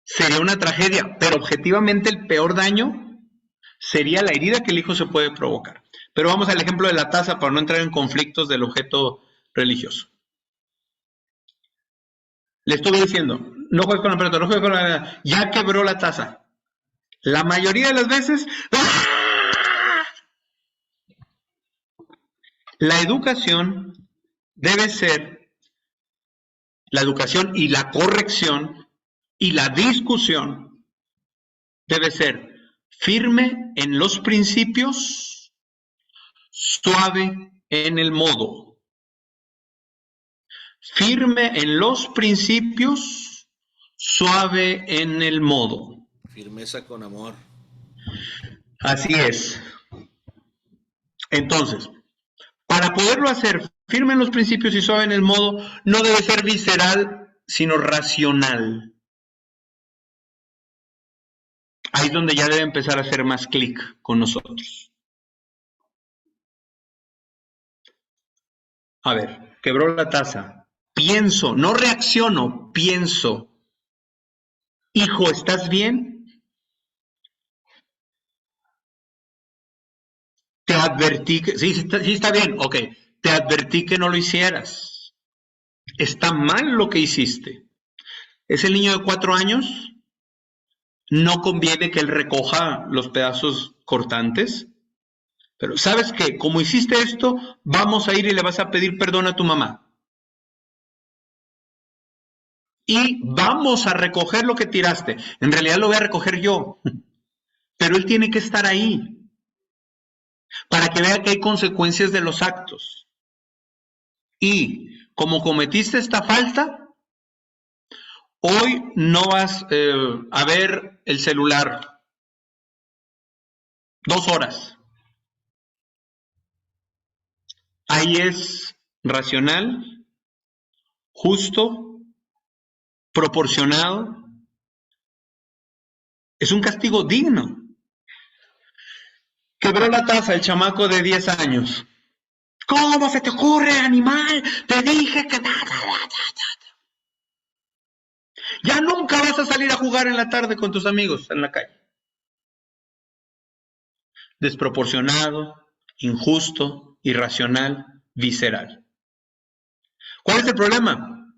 Sería una tragedia, pero objetivamente el peor daño sería la herida que el hijo se puede provocar. Pero vamos al ejemplo de la taza para no entrar en conflictos del objeto religioso. Le estuve diciendo, no juegues con la pelota, no juegues con la... Ya quebró la taza. La mayoría de las veces... ¡ah! La educación debe ser... La educación y la corrección y la discusión debe ser firme en los principios, suave en el modo. Firme en los principios, suave en el modo. Firmeza con amor. Así es. Entonces, para poderlo hacer firme en los principios y suave en el modo, no debe ser visceral, sino racional. Ahí es donde ya debe empezar a hacer más clic con nosotros. A ver, quebró la taza. Pienso, no reacciono, pienso. Hijo, ¿estás bien? Te advertí que... Sí está bien, ok. Te advertí que no lo hicieras. Está mal lo que hiciste. ¿Es el niño de 4 años? No conviene que él recoja los pedazos cortantes. Pero ¿sabes qué? Como hiciste esto, vamos a ir y le vas a pedir perdón a tu mamá. Y vamos a recoger lo que tiraste. En realidad lo voy a recoger yo. Pero él tiene que estar ahí. Para que vea que hay consecuencias de los actos. Y como cometiste esta falta, hoy no vas a ver el celular. 2 horas. Ahí es racional, justo, proporcionado. Es un castigo digno. Quebró la taza el chamaco de 10 años. ¿Cómo se te ocurre, animal? Te dije que... Ya nunca vas a salir a jugar en la tarde con tus amigos en la calle. Desproporcionado, injusto, irracional, visceral. ¿Cuál es el problema?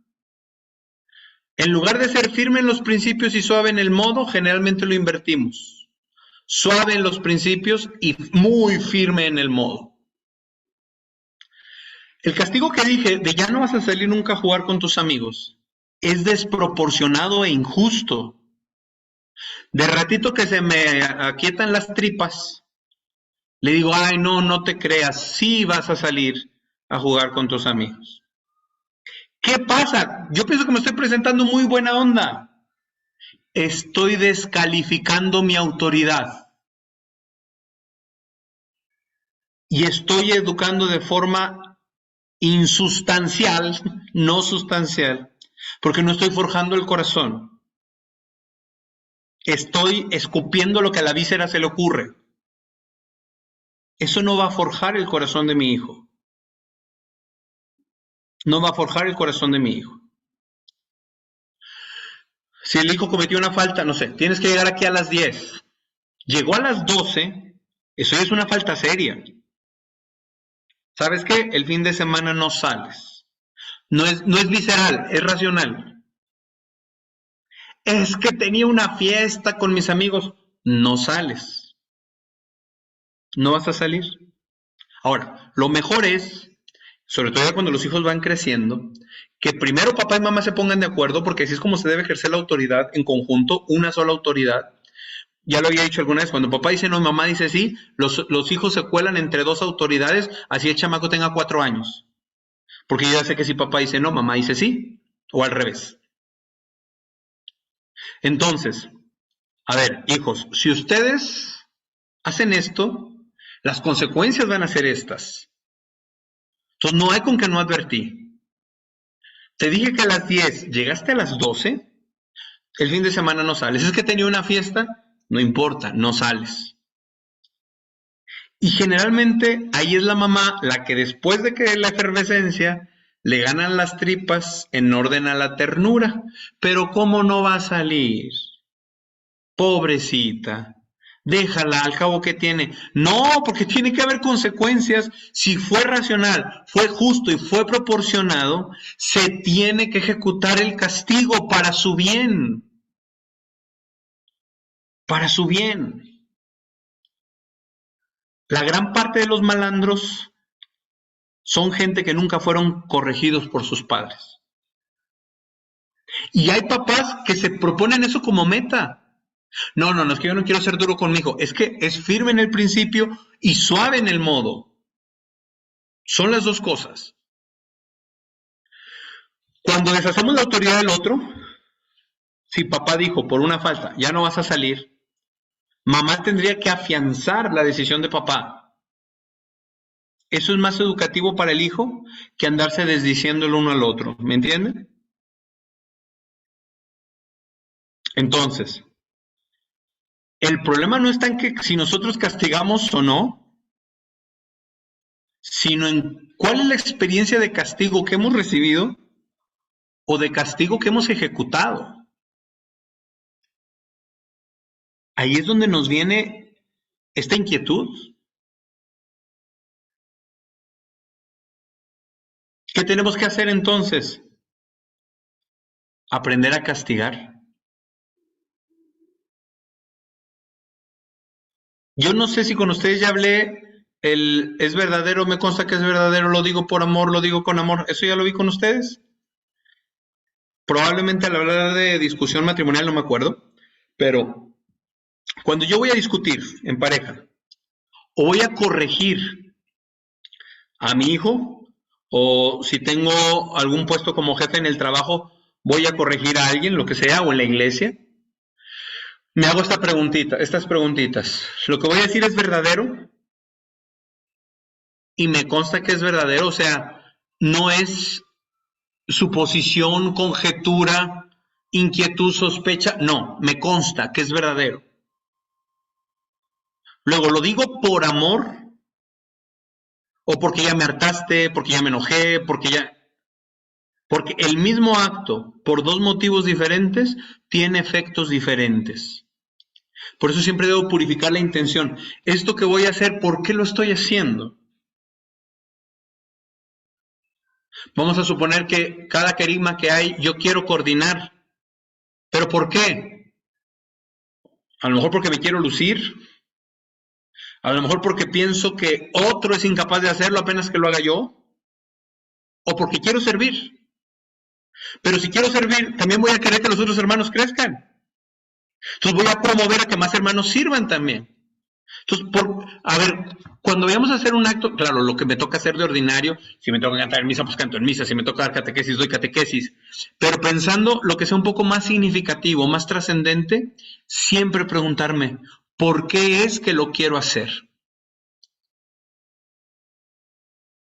En lugar de ser firme en los principios y suave en el modo, generalmente lo invertimos. Suave en los principios y muy firme en el modo. El castigo que dije de ya no vas a salir nunca a jugar con tus amigos es desproporcionado e injusto. De ratito que se me aquietan las tripas, le digo, ay, no te creas, sí vas a salir a jugar con tus amigos. ¿Qué pasa? Yo pienso que me estoy presentando muy buena onda. Estoy descalificando mi autoridad. Y estoy educando de forma insustancial, no sustancial, porque no estoy forjando el corazón. Estoy escupiendo lo que a la víscera se le ocurre. Eso no va a forjar el corazón de mi hijo. No va a forjar el corazón de mi hijo. Si el hijo cometió una falta, no sé, tienes que llegar aquí a las 10. Llegó a las 12, eso es una falta seria. ¿Sabes qué? El fin de semana no sales. No es visceral, es racional. Es que tenía una fiesta con mis amigos. No sales. No vas a salir. Ahora, lo mejor es, sobre todo cuando los hijos van creciendo, que primero papá y mamá se pongan de acuerdo, porque así es como se debe ejercer la autoridad en conjunto, una sola autoridad. Ya lo había dicho alguna vez, cuando papá dice no y mamá dice sí, los hijos se cuelan entre 2 autoridades, así el chamaco tenga 4 años. Porque yo ya sé que si papá dice no, mamá dice sí, o al revés. Entonces, a ver, hijos, si ustedes hacen esto, las consecuencias van a ser estas. Entonces no hay con que no advertí. Te dije que a las 10, llegaste a las 12, el fin de semana no sales. Es que tenía una fiesta, no importa, no sales. Y generalmente ahí es la mamá la que después de que la efervescencia le ganan las tripas en orden a la ternura. Pero ¿cómo no va a salir? Pobrecita. Déjala, al cabo que tiene. No, porque tiene que haber consecuencias. Si fue racional, fue justo y fue proporcionado, se tiene que ejecutar el castigo para su bien. Para su bien. La gran parte de los malandros son gente que nunca fueron corregidos por sus padres. Y hay papás que se proponen eso como meta. No, es que yo no quiero ser duro conmigo. Es que es firme en el principio y suave en el modo. Son las dos cosas. Cuando deshacemos la autoridad del otro, si papá dijo por una falta, ya no vas a salir, mamá tendría que afianzar la decisión de papá. Eso es más educativo para el hijo que andarse desdiciendo el uno al otro. ¿Me entienden? Entonces, el problema no está en que si nosotros castigamos o no, sino en cuál es la experiencia de castigo que hemos recibido o de castigo que hemos ejecutado. Ahí es donde nos viene esta inquietud. ¿Qué tenemos que hacer entonces? Aprender a castigar. Yo no sé si con ustedes ya hablé, es verdadero, me consta que es verdadero, lo digo por amor, lo digo con amor. ¿Eso ya lo vi con ustedes? Probablemente al hablar de discusión matrimonial no me acuerdo, pero cuando yo voy a discutir en pareja o voy a corregir a mi hijo, o si tengo algún puesto como jefe en el trabajo, voy a corregir a alguien, lo que sea, o en la iglesia, me hago estas preguntitas. ¿Lo que voy a decir es verdadero? Y me consta que es verdadero, o sea, no es suposición, conjetura, inquietud, sospecha, no, me consta que es verdadero. Luego, ¿lo digo por amor? ¿O porque ya me hartaste, porque ya me enojé, porque el mismo acto, por dos motivos diferentes, tiene efectos diferentes. Por eso siempre debo purificar la intención. Esto que voy a hacer, ¿por qué lo estoy haciendo? Vamos a suponer que cada querigma que hay, yo quiero coordinar. ¿Pero por qué? A lo mejor porque me quiero lucir. A lo mejor porque pienso que otro es incapaz de hacerlo apenas que lo haga yo. O porque quiero servir. Pero si quiero servir, también voy a querer que los otros hermanos crezcan. Entonces voy a promover a que más hermanos sirvan también. Entonces, cuando vayamos a hacer un acto, claro, lo que me toca hacer de ordinario, si me toca cantar en misa, pues canto en misa, si me toca dar catequesis, doy catequesis. Pero pensando lo que sea un poco más significativo, más trascendente, siempre preguntarme, ¿por qué es que lo quiero hacer?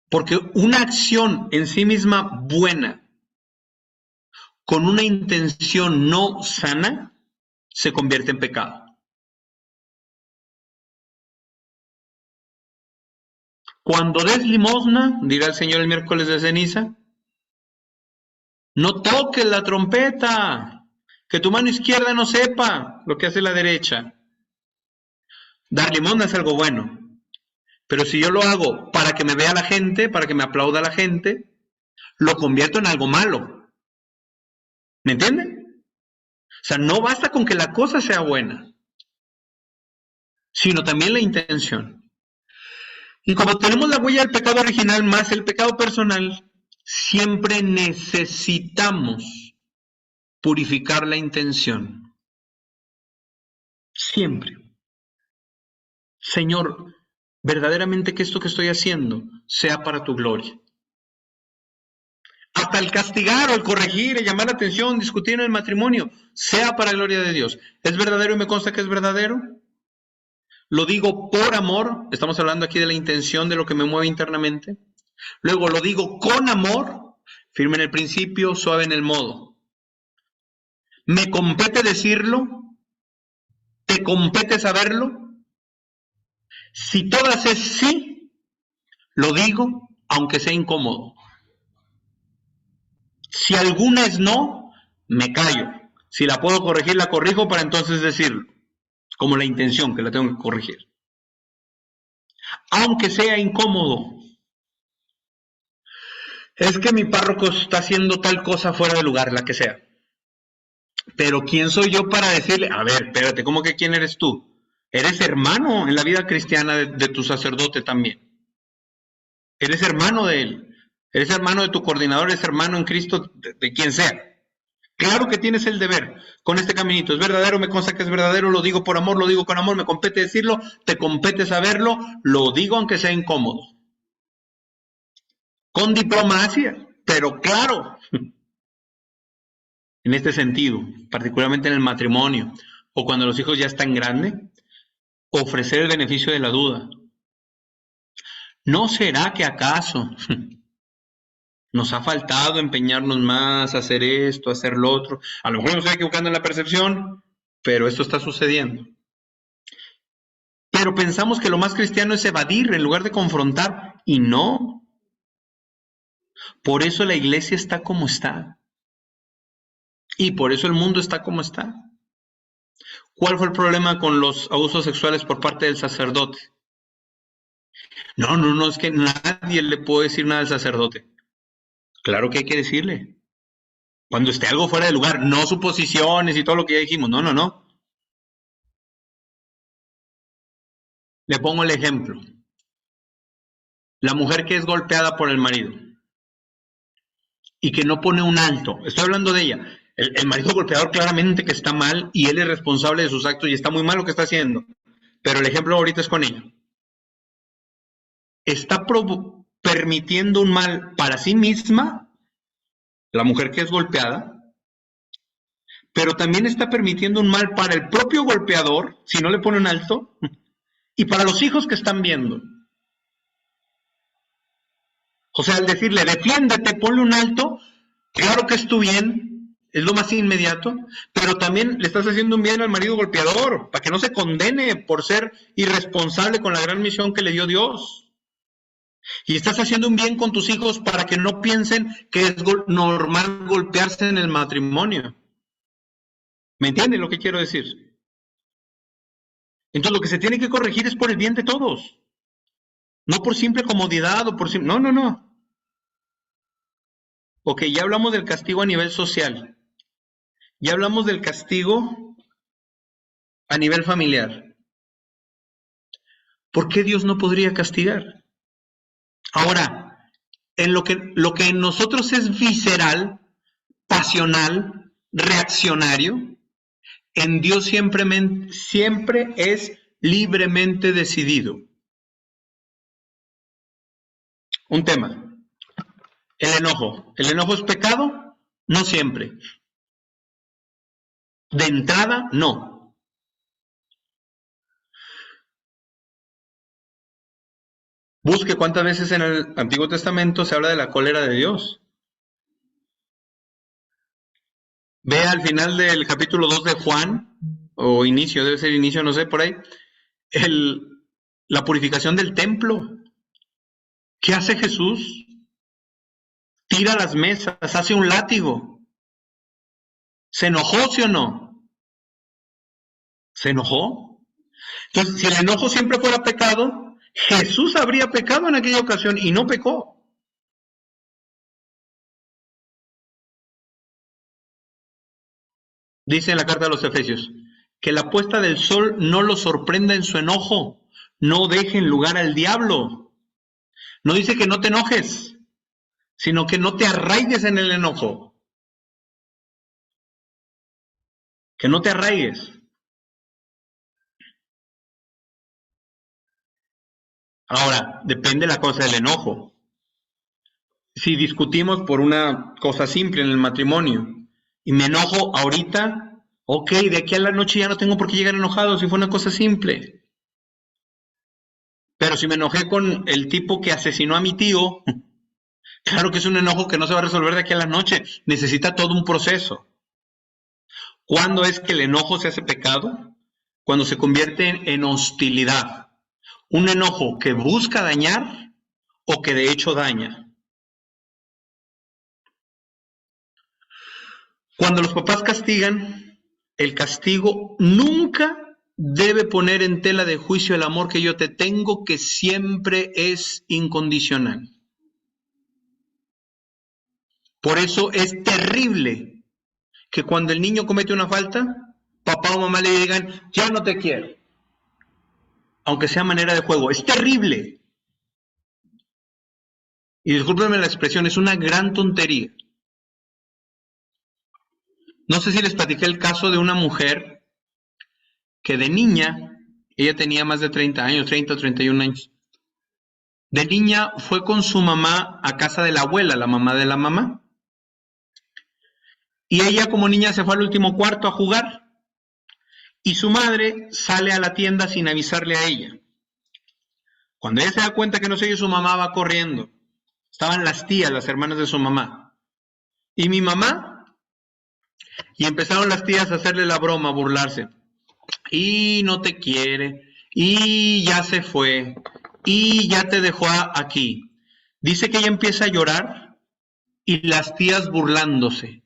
Porque una acción en sí misma buena, con una intención no sana, se convierte en pecado. Cuando des limosna, dirá el Señor el miércoles de ceniza, no toques la trompeta, que tu mano izquierda no sepa lo que hace la derecha. Dar limosna es algo bueno, pero si yo lo hago para que me vea la gente, para que me aplauda la gente, lo convierto en algo malo. ¿Me entienden? O sea, no basta con que la cosa sea buena, sino también la intención. Y como tenemos la huella del pecado original más el pecado personal, siempre necesitamos purificar la intención. Siempre. Señor, verdaderamente que esto que estoy haciendo sea para tu gloria. Hasta el castigar o el corregir, el llamar la atención, discutir en el matrimonio, sea para la gloria de Dios. ¿Es verdadero y me consta que es verdadero? Lo digo por amor, estamos hablando aquí de la intención de lo que me mueve internamente. Luego lo digo con amor, firme en el principio, suave en el modo. ¿Me compete decirlo? ¿Te compete saberlo? Si todas es sí, lo digo, aunque sea incómodo. Si alguna es no, me callo. Si la puedo corregir, la corrijo para entonces decirlo. Como la intención que la tengo que corregir. Aunque sea incómodo. Es que mi párroco está haciendo tal cosa fuera de lugar, la que sea. Pero ¿quién soy yo para decirle? A ver, espérate, ¿cómo que quién eres tú? Eres hermano en la vida cristiana de tu sacerdote también. Eres hermano de él. Eres hermano de tu coordinador, eres hermano en Cristo de quien sea. Claro que tienes el deber con este caminito. Es verdadero, me consta que es verdadero, lo digo por amor, lo digo con amor, me compete decirlo, te compete saberlo, lo digo aunque sea incómodo. Con diplomacia, pero claro. En este sentido, particularmente en el matrimonio, o cuando los hijos ya están grandes, ofrecer el beneficio de la duda. ¿No será que acaso nos ha faltado empeñarnos más, hacer esto, hacer lo otro? A lo mejor me estoy equivocando en la percepción, pero esto está sucediendo. Pero pensamos que lo más cristiano es evadir en lugar de confrontar, y no. Por eso la iglesia está como está. Y por eso el mundo está como está. ¿Cuál fue el problema con los abusos sexuales por parte del sacerdote? No, es que nadie le puede decir nada al sacerdote. Claro que hay que decirle. Cuando esté algo fuera de lugar, no suposiciones y todo lo que ya dijimos. No. Le pongo el ejemplo. La mujer que es golpeada por el marido y que no pone un alto. Estoy hablando de ella. El marido golpeador claramente que está mal y él es responsable de sus actos y está muy mal lo que está haciendo. Pero el ejemplo ahorita es con ella. Está permitiendo un mal para sí misma, la mujer que es golpeada, pero también está permitiendo un mal para el propio golpeador, si no le pone un alto, y para los hijos que están viendo. O sea, al decirle, defiéndete, ponle un alto, claro que es tu bien, es lo más inmediato, pero también le estás haciendo un bien al marido golpeador, para que no se condene por ser irresponsable con la gran misión que le dio Dios. Y estás haciendo un bien con tus hijos para que no piensen que es normal golpearse en el matrimonio. ¿Me entienden lo que quiero decir? Entonces lo que se tiene que corregir es por el bien de todos. No por simple comodidad o por simple... No, no, no. Ok, ya hablamos del castigo a nivel social. Ya hablamos del castigo a nivel familiar. ¿Por qué Dios no podría castigar? Ahora, en lo que en nosotros es visceral, pasional, reaccionario, en Dios siempre es libremente decidido. Un tema. El enojo. ¿El enojo es pecado? No siempre. De entrada, no. Busque cuántas veces en el Antiguo Testamento se habla de la cólera de Dios. Vea al final del capítulo 2 de Juan, o inicio, debe ser inicio, no sé, por ahí, la purificación del templo. ¿Qué hace Jesús? Tira las mesas, hace un látigo. ¿Se enojó, sí o no? ¿Se enojó? Entonces, si el enojo siempre fuera pecado, Jesús habría pecado en aquella ocasión y no pecó. Dice en la carta de los Efesios, que la puesta del sol no lo sorprenda en su enojo, no dejen lugar al diablo. No dice que no te enojes, sino que no te arraigues en el enojo. Que no te arraigues. Ahora, depende la cosa del enojo. Si discutimos por una cosa simple en el matrimonio y me enojo ahorita, ok, de aquí a la noche ya no tengo por qué llegar enojado si fue una cosa simple. Pero si me enojé con el tipo que asesinó a mi tío, claro que es un enojo que no se va a resolver de aquí a la noche. Necesita todo un proceso. ¿Cuándo es que el enojo se hace pecado? Cuando se convierte en hostilidad. Un enojo que busca dañar o que de hecho daña. Cuando los papás castigan, el castigo nunca debe poner en tela de juicio el amor que yo te tengo, que siempre es incondicional. Por eso es terrible que cuando el niño comete una falta, papá o mamá le digan, ya no te quiero. Aunque sea manera de juego. Es terrible. Y discúlpenme la expresión, es una gran tontería. No sé si les platiqué el caso de una mujer que de niña, ella tenía más de 30 años, 30 o 31 años. De niña fue con su mamá a casa de la abuela, la mamá de la mamá. Y ella como niña se fue al último cuarto a jugar. Y su madre sale a la tienda sin avisarle a ella. Cuando ella se da cuenta que no se oye su mamá, va corriendo. Estaban las tías, las hermanas de su mamá. Y mi mamá, y empezaron las tías a hacerle la broma, a burlarse. Y no te quiere, y ya se fue, y ya te dejó aquí. Dice que ella empieza a llorar y las tías burlándose.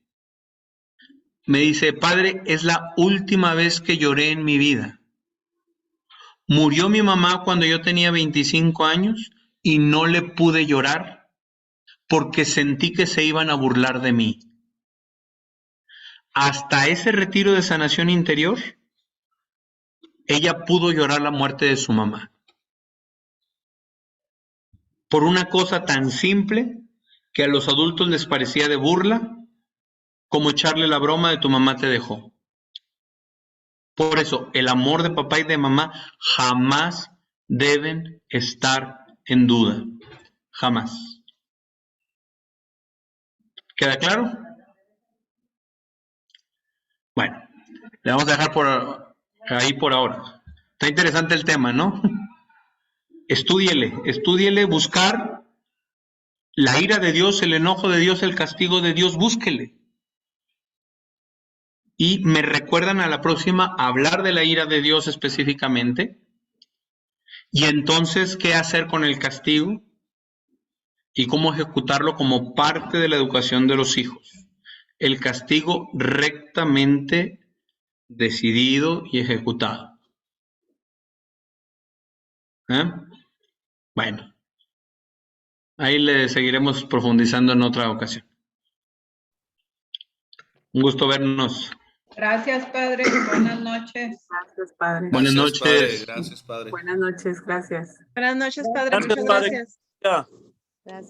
Me dice, padre, es la última vez que lloré en mi vida. Murió mi mamá cuando yo tenía 25 años y no le pude llorar porque sentí que se iban a burlar de mí. Hasta ese retiro de sanación interior, ella pudo llorar la muerte de su mamá. Por una cosa tan simple que a los adultos les parecía de burla, como echarle la broma de tu mamá te dejó. Por eso, el amor de papá y de mamá jamás deben estar en duda. Jamás. ¿Queda claro? Bueno, le vamos a dejar ahí por ahora. Está interesante el tema, ¿no? Estúdiele, buscar la ira de Dios, el enojo de Dios, el castigo de Dios, búsquele. Y me recuerdan a la próxima hablar de la ira de Dios específicamente. Y entonces, ¿qué hacer con el castigo? Y cómo ejecutarlo como parte de la educación de los hijos. El castigo rectamente decidido y ejecutado. Bueno, ahí le seguiremos profundizando en otra ocasión. Un gusto vernos. Gracias, padre. Buenas noches. Gracias, padre. Buenas Gracias, noches. Padre. Gracias, Padre. Buenas noches, gracias. Buenas noches, padre. Gracias, Muchas padre. gracias. Ya. Gracias.